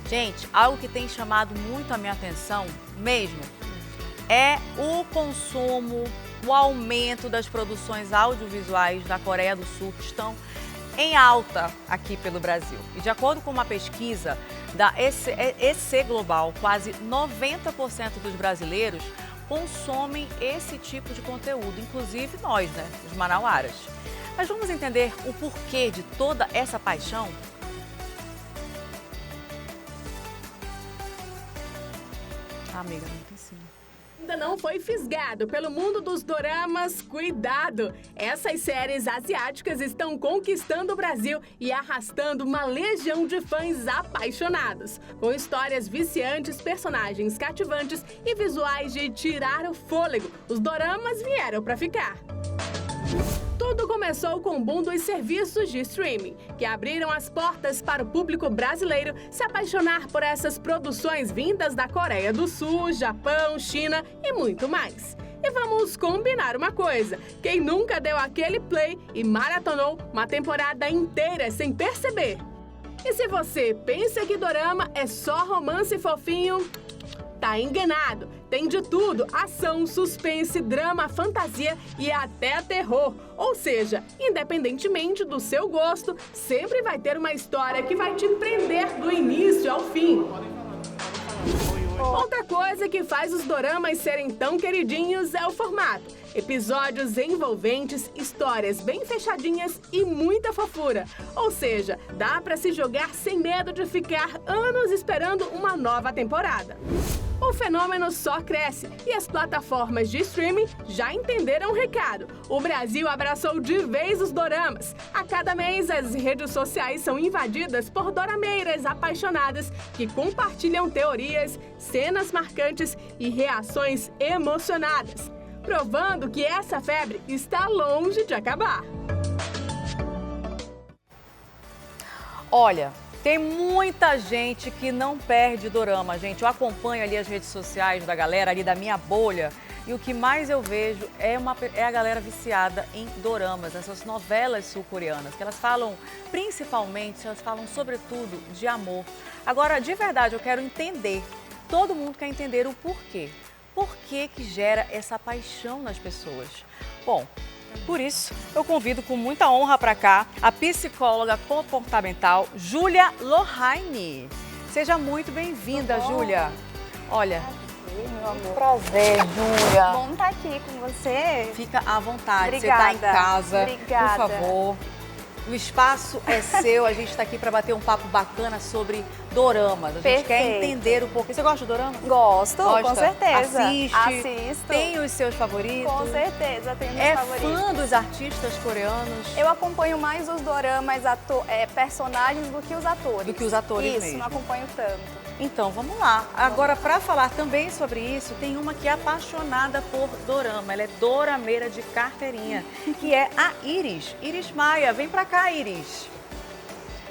Gente, algo que tem chamado muito a minha atenção mesmo é o consumo, o aumento das produções audiovisuais da Coreia do Sul que estão em alta aqui pelo Brasil. E de acordo com uma pesquisa da EC Global, quase 90% dos brasileiros consomem esse tipo de conteúdo, inclusive nós, né, os manauaras. Mas vamos entender o porquê de toda essa paixão? Amiga, não tem sim. Ainda não foi fisgado pelo mundo dos doramas? Cuidado! Essas séries asiáticas estão conquistando o Brasil e arrastando uma legião de fãs apaixonados. Com histórias viciantes, personagens cativantes e visuais de tirar o fôlego, os doramas vieram para ficar. Tudo começou com o boom dos serviços de streaming, que abriram as portas para o público brasileiro se apaixonar por essas produções vindas da Coreia do Sul, Japão, China e muito mais. E vamos combinar uma coisa, quem nunca deu aquele play e maratonou uma temporada inteira sem perceber? E se você pensa que dorama é só romance fofinho, tá enganado. Tem de tudo: ação, suspense, drama, fantasia e até terror. Ou seja, independentemente do seu gosto, sempre vai ter uma história que vai te prender do início ao fim. Outra coisa que faz os doramas serem tão queridinhos é o formato. Episódios envolventes, histórias bem fechadinhas e muita fofura. Ou seja, dá pra se jogar sem medo de ficar anos esperando uma nova temporada. O fenômeno só cresce e as plataformas de streaming já entenderam o recado. O Brasil abraçou de vez os doramas. A cada mês, as redes sociais são invadidas por dorameiras apaixonadas que compartilham teorias, cenas marcantes e reações emocionadas, provando que essa febre está longe de acabar. Olha, tem muita gente que não perde dorama, gente. Eu acompanho ali as redes sociais da galera, ali da minha bolha, e o que mais eu vejo é a galera viciada em doramas, essas novelas sul-coreanas, que elas falam, principalmente, elas falam sobretudo de amor. Agora, de verdade, eu quero entender, todo mundo quer entender o porquê. Por que gera essa paixão nas pessoas? Bom, por isso, eu convido com muita honra para cá a psicóloga comportamental Júlia Lohane. Seja muito bem-vinda, Júlia. Olha, Muito prazer, Júlia. Bom estar aqui com você. Fica à vontade, Obrigada. você está em casa, Obrigada. por favor. O espaço é seu, a gente está aqui para bater um papo bacana sobre doramas. A gente quer entender um pouco. Você gosta de dorama? Gosto, Gosta? com certeza. Assisto. Tem os seus favoritos? Com certeza, tenho meus favoritos. É fã dos artistas coreanos? Eu acompanho mais os doramas personagens do que os atores. Do que os atores isso, mesmo. Não acompanho tanto. Então, vamos lá. Agora, para falar também sobre isso, tem uma que é apaixonada por dorama. Ela é dorameira de carteirinha, que é a Iris. Iris Maia, vem pra cá, Iris.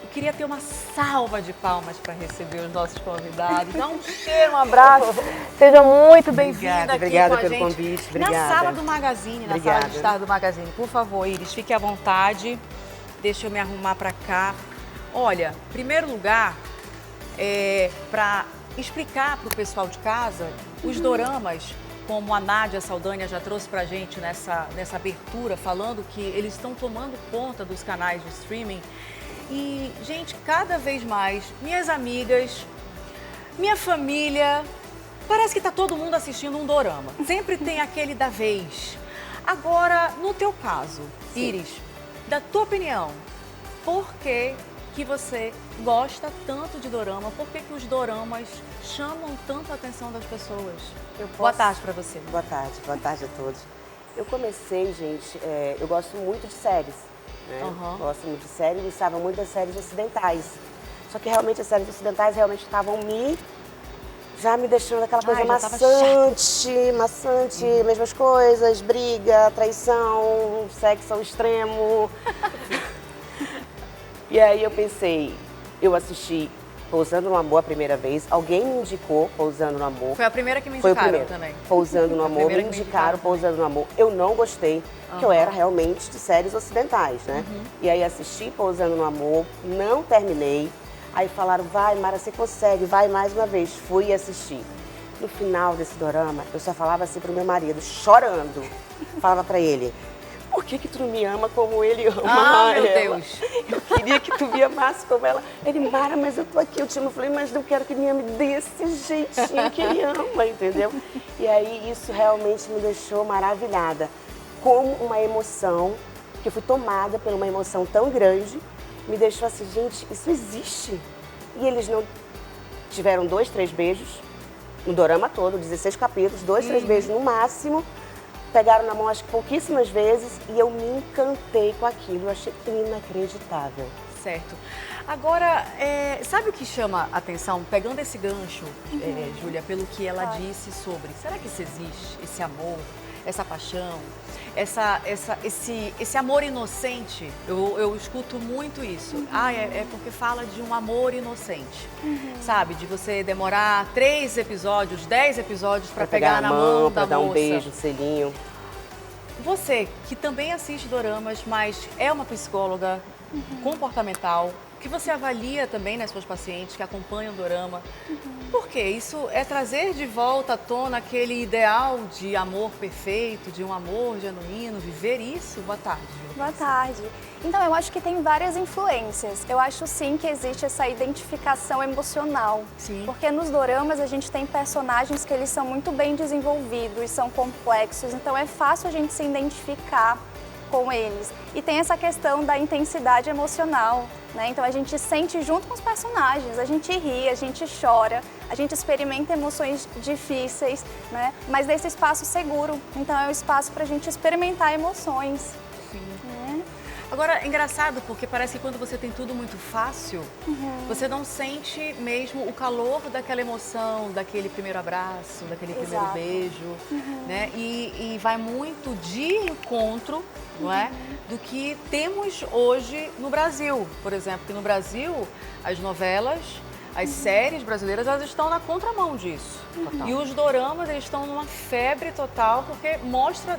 Eu queria ter uma salva de palmas para receber os nossos convidados. Dá um cheiro, um abraço. Seja muito bem-vinda aqui obrigada com a pelo gente. convite. Obrigada. Na sala do Magazine, na sala de estar do Magazine. Por favor, Iris, fique à vontade. Deixa eu me arrumar para cá. Olha, em primeiro lugar, para explicar para o pessoal de casa, os doramas, como a Nádia Saldanha já trouxe para a gente nessa abertura, falando que eles estão tomando conta dos canais de streaming. E, gente, cada vez mais, minhas amigas, minha família, parece que está todo mundo assistindo um dorama. Sempre tem aquele da vez. Agora, no teu caso, Iris, da tua opinião, por que você gosta tanto de dorama? Por que os doramas chamam tanto a atenção das pessoas? Boa tarde para você. Boa tarde a todos. Eu comecei, gente, eu gosto muito de séries, né? Gosto muito de séries, gostava muito das séries ocidentais. Só que realmente as séries ocidentais realmente estavam já me deixando aquela coisa maçante, mesmas coisas, briga, traição, sexo ao extremo. E aí eu pensei, eu assisti Pousando no Amor a primeira vez, alguém me indicou Pousando no Amor. Foi a primeira que me indicaram também. Pousando no Amor, me indicaram Pousando no Amor. Eu não gostei, porque eu era realmente de séries ocidentais, né? E aí assisti Pousando no Amor, não terminei. Aí falaram, vai, Mara, você consegue, vai mais uma vez. Fui assistir. No final desse dorama, eu só falava assim pro meu marido, chorando. Falava pra ele, por que tu não me ama como ele ama meu ela? Deus. Eu queria que tu me amasse como ela. Ele, Mara, mas eu tô aqui, eu te amo. Eu falei, mas não quero que me ame desse jeitinho que ele ama, entendeu? E aí isso realmente me deixou maravilhada. Como uma emoção, que eu fui tomada por uma emoção tão grande, me deixou assim, gente, isso existe. E eles não tiveram 2, 3 beijos no dorama todo, 16 capítulos, 2, 3 beijos no máximo. Pegaram na mão acho que pouquíssimas vezes e eu me encantei com aquilo, eu achei inacreditável. Certo. Agora, sabe o que chama a atenção? Pegando esse gancho, Júlia, pelo que ela disse sobre, será que isso existe, esse amor, essa paixão, esse amor inocente? Eu escuto muito isso. É porque fala de um amor inocente, sabe? De você demorar 3 episódios, 10 episódios para pegar na mão da pra dar um moça. beijo, um selinho. Você, que também assiste doramas, mas é uma psicóloga comportamental, que você avalia também nas suas pacientes que acompanham o dorama. Por quê? Isso é trazer de volta à tona aquele ideal de amor perfeito, de um amor genuíno, viver isso? Boa tarde. Boa tarde. Então, eu acho que tem várias influências. Eu acho sim que existe essa identificação emocional. Sim. Porque nos doramas a gente tem personagens que eles são muito bem desenvolvidos, são complexos, então é fácil a gente se identificar com eles. E tem essa questão da intensidade emocional, né? Então a gente sente junto com os personagens, a gente ri, a gente chora, a gente experimenta emoções difíceis, né? Mas desse espaço seguro. Então é um espaço para a gente experimentar emoções. Sim. Né? Agora, é engraçado porque parece que quando você tem tudo muito fácil, você não sente mesmo o calor daquela emoção, daquele primeiro abraço, daquele primeiro beijo, né? E vai muito de encontro, não é? Do que temos hoje no Brasil, por exemplo, que no Brasil as novelas, as séries brasileiras, elas estão na contramão disso. E os doramas, eles estão numa febre total porque mostra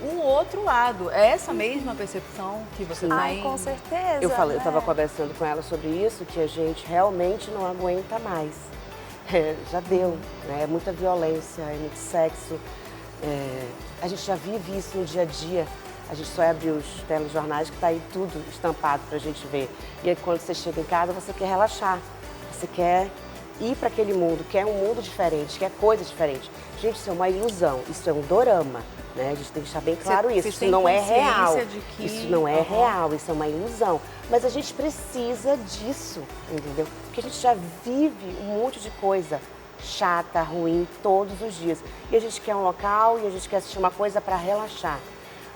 um outro lado. É essa mesma percepção que você tem? Ai, com certeza. Eu estava conversando com ela sobre isso, que a gente realmente não aguenta mais. Já deu, né? É muita violência, é muito sexo. A gente já vive isso no dia a dia. A gente só abre os telejornais que está aí tudo estampado para a gente ver. E aí quando você chega em casa, você quer relaxar. Você quer ir para aquele mundo, quer um mundo diferente, quer coisa diferente. Gente, isso é uma ilusão, isso é um dorama. Né? A gente tem que deixar bem claro isso. Isso não é real. Isso não é real, isso é uma ilusão. Mas a gente precisa disso, entendeu? Porque a gente já vive um monte de coisa chata, ruim, todos os dias. E a gente quer um local e a gente quer assistir uma coisa para relaxar.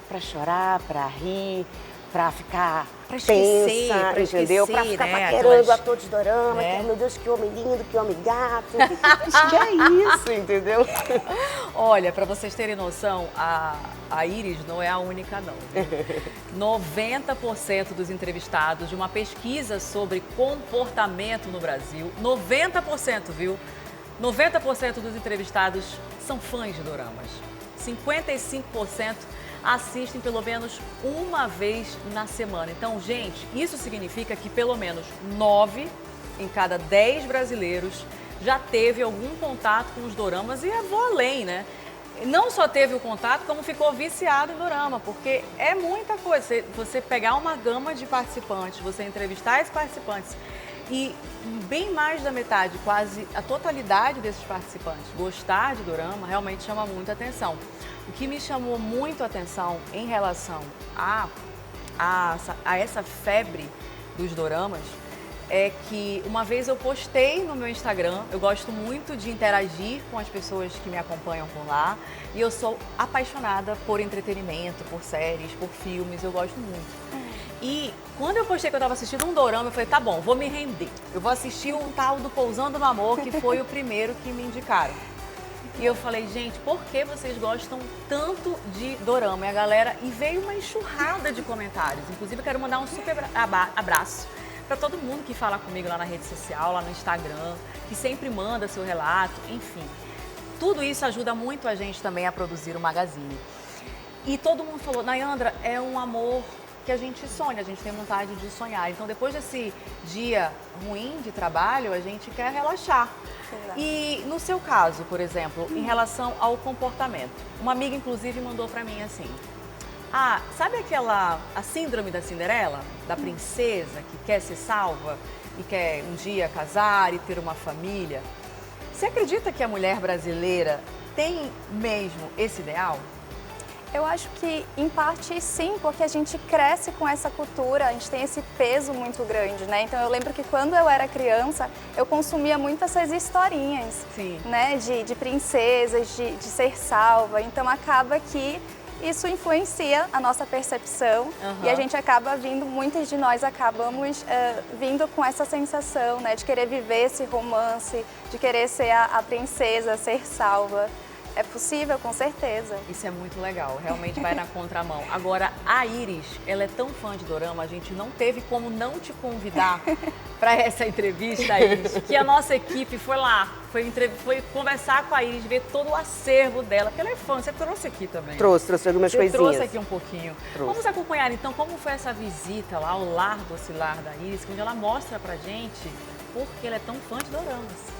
Para chorar, para rir, para ficar tensa, entendeu? Para ficar paquerando ator de dorama, que, meu Deus, que homem lindo, que homem gato. Acho que é isso, entendeu? Olha, para vocês terem noção, a Iris não é a única não. 90% dos entrevistados de uma pesquisa sobre comportamento no Brasil, 90%, viu? 90% dos entrevistados são fãs de doramas. 55% assistem pelo menos uma vez na semana. Então, gente, isso significa que pelo menos 9 em cada 10 brasileiros já teve algum contato com os doramas e vou além, né? Não só teve o contato, como ficou viciado em dorama, porque é muita coisa. Você pegar uma gama de participantes, você entrevistar esses participantes e bem mais da metade, quase a totalidade desses participantes gostar de dorama, realmente chama muita atenção. O que me chamou muito a atenção em relação a essa febre dos doramas é que uma vez eu postei no meu Instagram, eu gosto muito de interagir com as pessoas que me acompanham por lá e eu sou apaixonada por entretenimento, por séries, por filmes, eu gosto muito. E quando eu postei que eu estava assistindo um dorama, eu falei, tá bom, vou me render. Eu vou assistir um tal do Pousando no Amor, que foi o primeiro que me indicaram. E eu falei, gente, por que vocês gostam tanto de dorama? E a galera, e veio uma enxurrada de comentários. Inclusive, eu quero mandar um super abraço para todo mundo que fala comigo lá na rede social, lá no Instagram, que sempre manda seu relato, enfim. Tudo isso ajuda muito a gente também a produzir o Magazine. E todo mundo falou, Nayandra, é um amor que a gente sonha, a gente tem vontade de sonhar. Então, depois desse dia ruim de trabalho, a gente quer relaxar. Exato. E no seu caso, por exemplo, em relação ao comportamento, uma amiga, inclusive, mandou pra mim assim: ah, sabe a síndrome da Cinderela? Da princesa que quer ser salva e quer um dia casar e ter uma família? Você acredita que a mulher brasileira tem mesmo esse ideal? Eu acho que, em parte, sim, porque a gente cresce com essa cultura, a gente tem esse peso muito grande, né? Então, eu lembro que quando eu era criança, eu consumia muito essas historinhas, Sim. né? De princesas, de ser salva. Então, acaba que isso influencia a nossa percepção e a gente acaba vindo, muitas de nós acabamos vindo com essa sensação, né? De querer viver esse romance, de querer ser a princesa, ser salva. É possível, com certeza. Isso é muito legal, realmente vai na contramão. Agora, a Iris, ela é tão fã de dorama, a gente não teve como não te convidar para essa entrevista, Iris, que a nossa equipe foi lá, foi conversar com a Iris, ver todo o acervo dela, porque ela é fã. Você trouxe aqui também? Trouxe algumas coisinhas. Você trouxe aqui um pouquinho. Trouxe. Vamos acompanhar, então, como foi essa visita lá ao Lar Doce Lar da Iris, onde ela mostra pra gente por que ela é tão fã de doramas.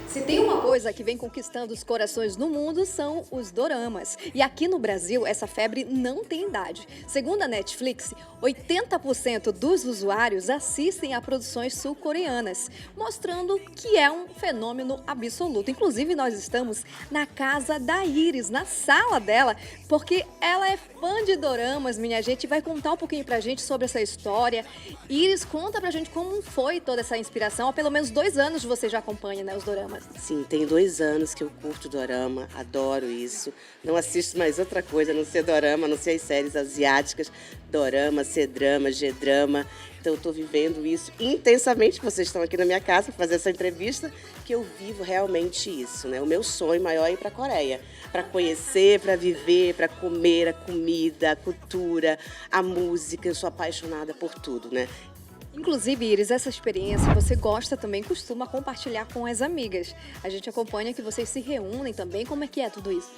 Se tem uma coisa que vem conquistando os corações no mundo, são os doramas. E aqui no Brasil, essa febre não tem idade. Segundo a Netflix, 80% dos usuários assistem a produções sul-coreanas, mostrando que é um fenômeno absoluto. Inclusive, nós estamos na casa da Iris, na sala dela, porque ela é fã de doramas, minha gente, e vai contar um pouquinho pra gente sobre essa história. Iris, conta pra gente como foi toda essa inspiração. Há pelo menos 2 anos você já acompanha, né, os doramas. Sim, tem 2 anos que eu curto dorama, adoro isso. Não assisto mais outra coisa, a não ser dorama, a não ser as séries asiáticas. Dorama, C-drama, G-drama. Então eu estou vivendo isso intensamente. Vocês estão aqui na minha casa para fazer essa entrevista, que eu vivo realmente isso, né? O meu sonho maior é ir para a Coreia, para conhecer, para viver, para comer a comida, a cultura, a música. Eu sou apaixonada por tudo, né? Inclusive, Iris, essa experiência você gosta também, costuma compartilhar com as amigas. A gente acompanha que vocês se reúnem também. Como é que é tudo isso?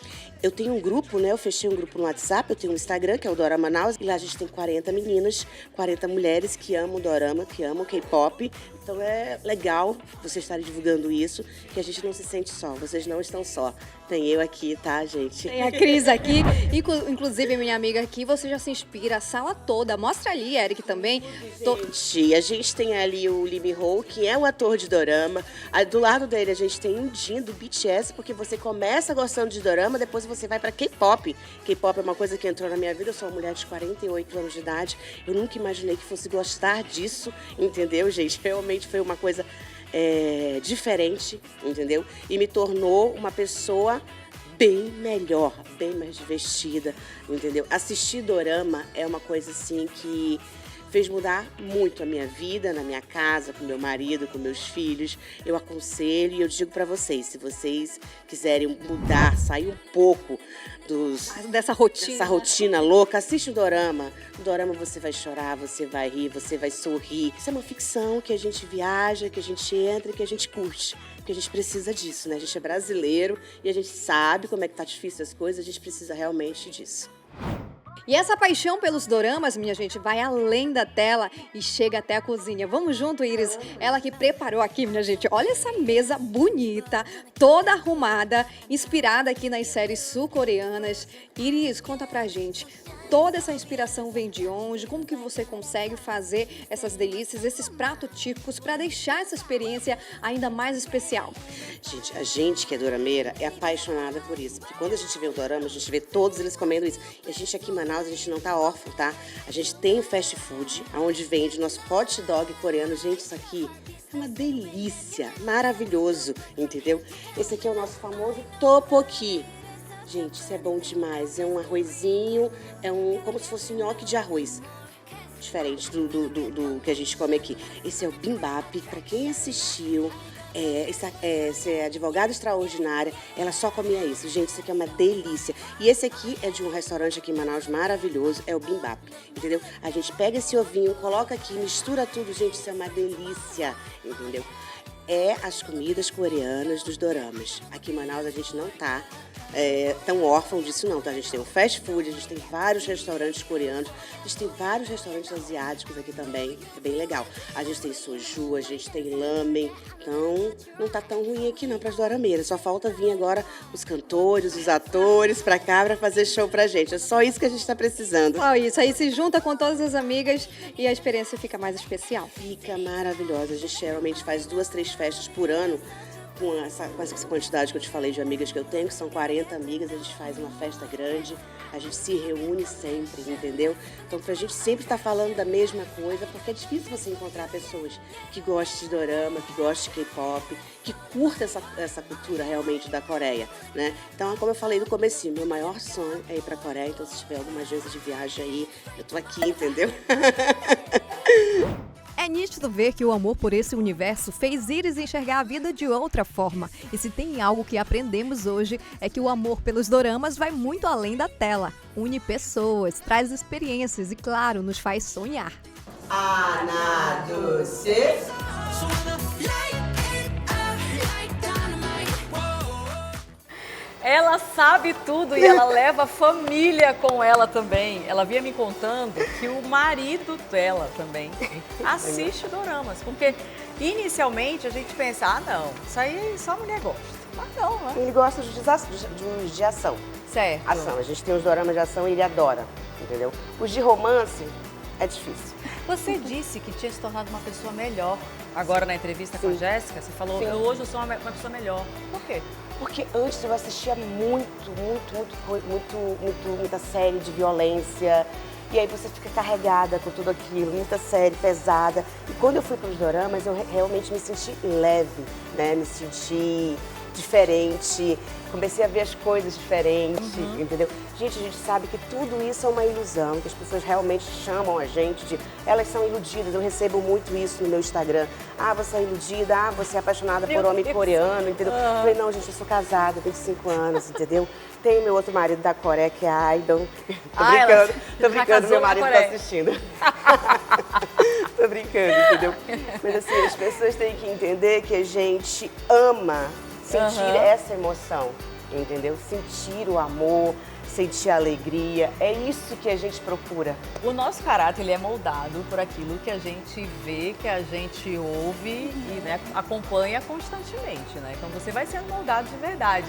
Eu tenho um grupo, né? Eu fechei um grupo no WhatsApp, eu tenho um Instagram, que é o Dorama Manaus, e lá a gente tem 40 meninas, 40 mulheres que amam dorama, que amam K-pop. Então é legal vocês estarem divulgando isso, que a gente não se sente só, vocês não estão só. Tem eu aqui, tá, gente? Tem a Cris aqui, inclusive minha amiga aqui, você já se inspira, a sala toda. Mostra ali, Eric, também. Gente, a gente tem ali o Lee Min-ho, que é um ator de dorama. Aí, do lado dele a gente tem o Jin, do BTS, porque você começa gostando de dorama, depois você vai pra K-pop. K-pop é uma coisa que entrou na minha vida, eu sou uma mulher de 48 anos de idade. Eu nunca imaginei que fosse gostar disso, entendeu, gente? Realmente foi uma coisa diferente, entendeu? E me tornou uma pessoa bem melhor, bem mais vestida, entendeu? Assistir dorama é uma coisa assim que fez mudar muito a minha vida, na minha casa, com meu marido, com meus filhos. Eu aconselho e eu digo pra vocês, se vocês quiserem mudar, sair um pouco dessa rotina louca, assiste o dorama. No dorama você vai chorar, você vai rir, você vai sorrir. Isso é uma ficção que a gente viaja, que a gente entra e que a gente curte. Porque a gente precisa disso, né? A gente é brasileiro e a gente sabe como é que tá difícil as coisas, a gente precisa realmente disso. E essa paixão pelos doramas, minha gente, vai além da tela e chega até a cozinha. Vamos junto, Iris. Ela que preparou aqui, minha gente. Olha essa mesa bonita, toda arrumada, inspirada aqui nas séries sul-coreanas. Iris, conta pra gente. Toda essa inspiração vem de onde? Como que você consegue fazer essas delícias, esses pratos típicos para deixar essa experiência ainda mais especial? Gente, a gente que é dorameira é apaixonada por isso. Porque quando a gente vê o dorama, a gente vê todos eles comendo isso. E a gente aqui em Manaus, a gente não tá órfão, tá? A gente tem o fast food, onde vende nosso hot dog coreano. Gente, isso aqui é uma delícia, maravilhoso, entendeu? Esse aqui é o nosso famoso tteokbokki. Gente, isso é bom demais. É um arrozinho, como se fosse nhoque de arroz. Diferente do que a gente come aqui. Esse é o bimbap. Para quem assistiu, esse é Advogada Extraordinária, ela só comia isso. Gente, isso aqui é uma delícia. E esse aqui é de um restaurante aqui em Manaus maravilhoso, é o bimbap, entendeu? A gente pega esse ovinho, coloca aqui, mistura tudo, gente, isso é uma delícia, entendeu? é as comidas coreanas dos doramas. Aqui em Manaus a gente não tá tão órfão disso não, tá? A gente tem o fast food, a gente tem vários restaurantes coreanos, a gente tem vários restaurantes asiáticos aqui também, é bem legal. A gente tem soju, a gente tem lamen, então não tá tão ruim aqui não para as dorameiras, só falta vir agora os cantores, os atores pra cá pra fazer show pra gente, é só isso que a gente tá precisando. Olha isso, aí se junta com todas as amigas e a experiência fica mais especial. Fica maravilhosa, a gente geralmente faz 2, 3 festas por ano, com essa quantidade que eu te falei de amigas que eu tenho, que são 40 amigas, a gente faz uma festa grande, a gente se reúne sempre, entendeu? Então, pra gente sempre estar falando da mesma coisa, porque é difícil você encontrar pessoas que gostem de dorama, que gostem de K-pop, que curtam essa cultura realmente da Coreia, né? Então, como eu falei no comecinho, meu maior sonho é ir pra Coreia, então se tiver alguma agência de viagem aí, eu tô aqui, entendeu? É nítido ver que o amor por esse universo fez Iris enxergar a vida de outra forma. E se tem algo que aprendemos hoje, é que o amor pelos doramas vai muito além da tela. Une pessoas, traz experiências e, claro, nos faz sonhar. Ana Doce. Ela sabe tudo e ela leva a família com ela também. Ela vinha me contando que o marido dela também assiste doramas. Porque inicialmente a gente pensa, ah não, isso aí só mulher gosta. Mas não, né? Ele gosta de ação. Certo. Ação. A gente tem os doramas de ação e ele adora, entendeu? Os de romance é difícil. Você disse que tinha se tornado uma pessoa melhor. Agora na entrevista com a Jéssica, você falou, hoje eu sou uma pessoa melhor. Por quê? Porque antes eu assistia muita série de violência. E aí você fica carregada com tudo aquilo, muita série pesada. E quando eu fui para os doramas, eu realmente me senti leve, né? Me senti diferente. Comecei a ver as coisas diferentes, entendeu? Gente, a gente sabe que tudo isso é uma ilusão, que as pessoas realmente chamam a gente de... Elas são iludidas, eu recebo muito isso no meu Instagram. Ah, você é iludida, ah, você é apaixonada por homem coreano, entendeu? Eu falei, não, gente, eu sou casada, tenho 5 anos, entendeu? Tenho meu outro marido da Coreia, que é a Idol. Tô brincando, meu marido tá assistindo. Tô brincando, entendeu? Mas assim, as pessoas têm que entender que a gente ama sentir essa emoção, entendeu? Sentir o amor, sentir a alegria, é isso que a gente procura. O nosso caráter ele é moldado por aquilo que a gente vê, que a gente ouve e né, acompanha constantemente, né? Então você vai sendo moldado de verdade.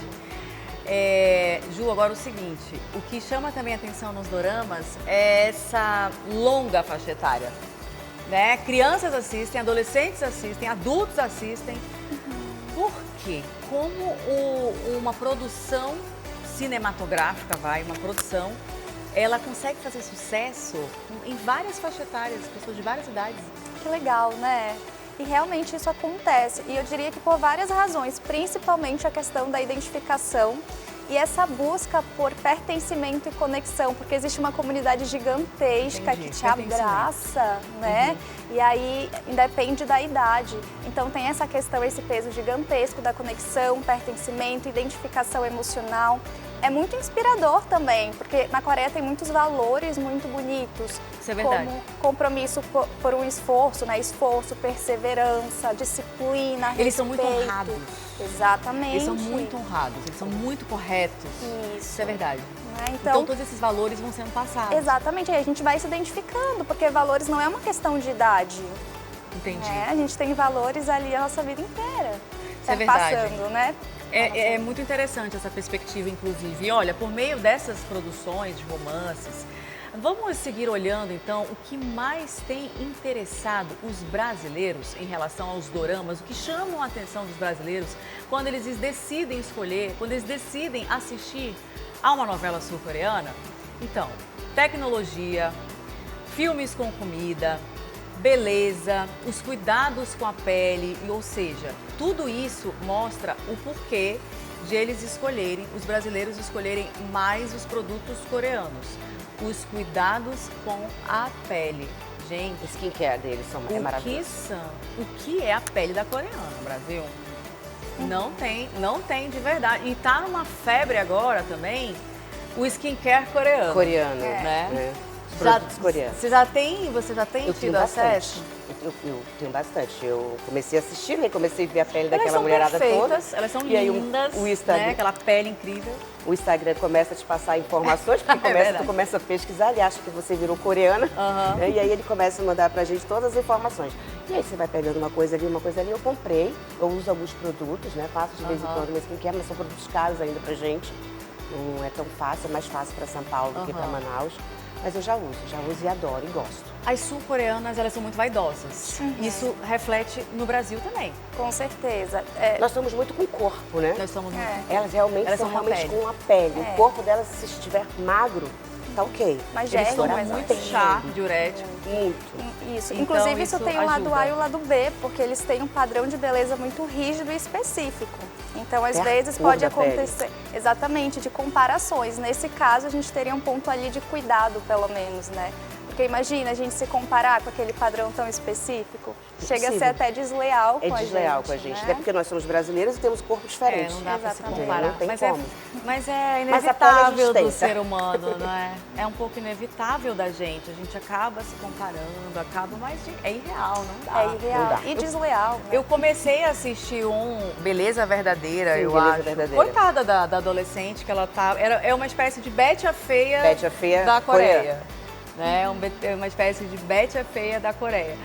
Ju, agora o seguinte, o que chama também a atenção nos doramas é essa longa faixa etária, né? Crianças assistem, adolescentes assistem, adultos assistem. Por quê? Como uma produção cinematográfica, uma produção, ela consegue fazer sucesso em várias faixas etárias, pessoas de várias idades. Que legal, né? E realmente isso acontece. E eu diria que por várias razões, principalmente a questão da identificação e essa busca por pertencimento e conexão, porque existe uma comunidade gigantesca que te abraça, né? E aí independe da idade. Então tem essa questão, esse peso gigantesco da conexão, pertencimento, identificação emocional. É muito inspirador também, porque na Coreia tem muitos valores muito bonitos. Isso é verdade. Como compromisso por um esforço, né? Esforço, perseverança, disciplina, respeito. Eles são muito honrados. Exatamente. Eles são muito honrados, eles são muito corretos. Isso é verdade. Então todos esses valores vão sendo passados. Exatamente, aí a gente vai se identificando, porque valores não é uma questão de idade. Entendi. A gente tem valores ali a nossa vida inteira. Isso é verdade. Passando, né? É muito interessante essa perspectiva, inclusive. E olha, por meio dessas produções de romances, vamos seguir olhando, então, o que mais tem interessado os brasileiros em relação aos doramas, o que chama a atenção dos brasileiros quando eles decidem escolher, quando eles decidem assistir a uma novela sul-coreana? Então, tecnologia, filmes com comida, beleza, os cuidados com a pele, ou seja, tudo isso mostra o porquê de eles escolherem, os brasileiros escolherem mais os produtos coreanos. Os cuidados com a pele. Gente, o skincare deles é maravilhoso. O que é a pele da coreana, Brasil? Não tem de verdade. E tá numa febre agora também o skincare coreano. Coreano, né? produtos coreanos. Você já tem Eu tido tenho acesso? bastante. Eu tenho bastante. Eu comecei a assistir, né? Comecei a ver a pele Elas daquela são mulherada perfeitas, toda. elas são E aí lindas, o Instagram, né? Aquela pele incrível. o Instagram começa a te passar informações, porque tu começa a pesquisar, ele acha que você virou coreana, né? E aí ele começa a mandar pra gente todas as informações. E aí você vai pegando uma coisa ali, eu comprei, eu uso alguns produtos, né? Faço de vez em quando uma skincare, mas são produtos caros ainda pra gente. Não é tão fácil, é mais fácil pra São Paulo do que pra Manaus. Mas eu já uso e adoro e gosto. As sul-coreanas, elas são muito vaidosas. Isso reflete no Brasil também. Com certeza. Nós somos muito com o corpo, né? Nós somos muito... Elas realmente Elas são são com a realmente pele. com a pele. O corpo delas, se estiver magro, tá ok. Mas Eles gel, tomam mas muito chá diurético. Muito. Isso. Então, Inclusive, isso tem o lado ajuda. A e o lado B, porque eles têm um padrão de beleza muito rígido e específico. Então, às É a vezes, cor pode da pele. acontecer, exatamente, de comparações. Nesse caso, a gente teria um ponto ali de cuidado, pelo menos, né? Porque imagina a gente se comparar com aquele padrão tão específico. Chega a ser até desleal com a gente. É desleal com a gente, né? até porque nós somos brasileiros e temos corpos diferentes. Não dá pra se Exatamente. comparar. Não tem mas, como. Mas é Mas a pele a inevitável gente tem, do tá? ser humano, não é? É um pouco inevitável da gente. A gente acaba se comparando, mas é irreal, não dá. É irreal Não dá. e desleal. Né? Eu comecei a assistir Beleza Verdadeira, Sim, eu Beleza acho. Verdadeira. Coitada da adolescente que ela tá... É uma espécie de Betty a Feia, Betty a Feia da Coreia. coreana. Né? Uma espécie de Betty a Feia da Coreia.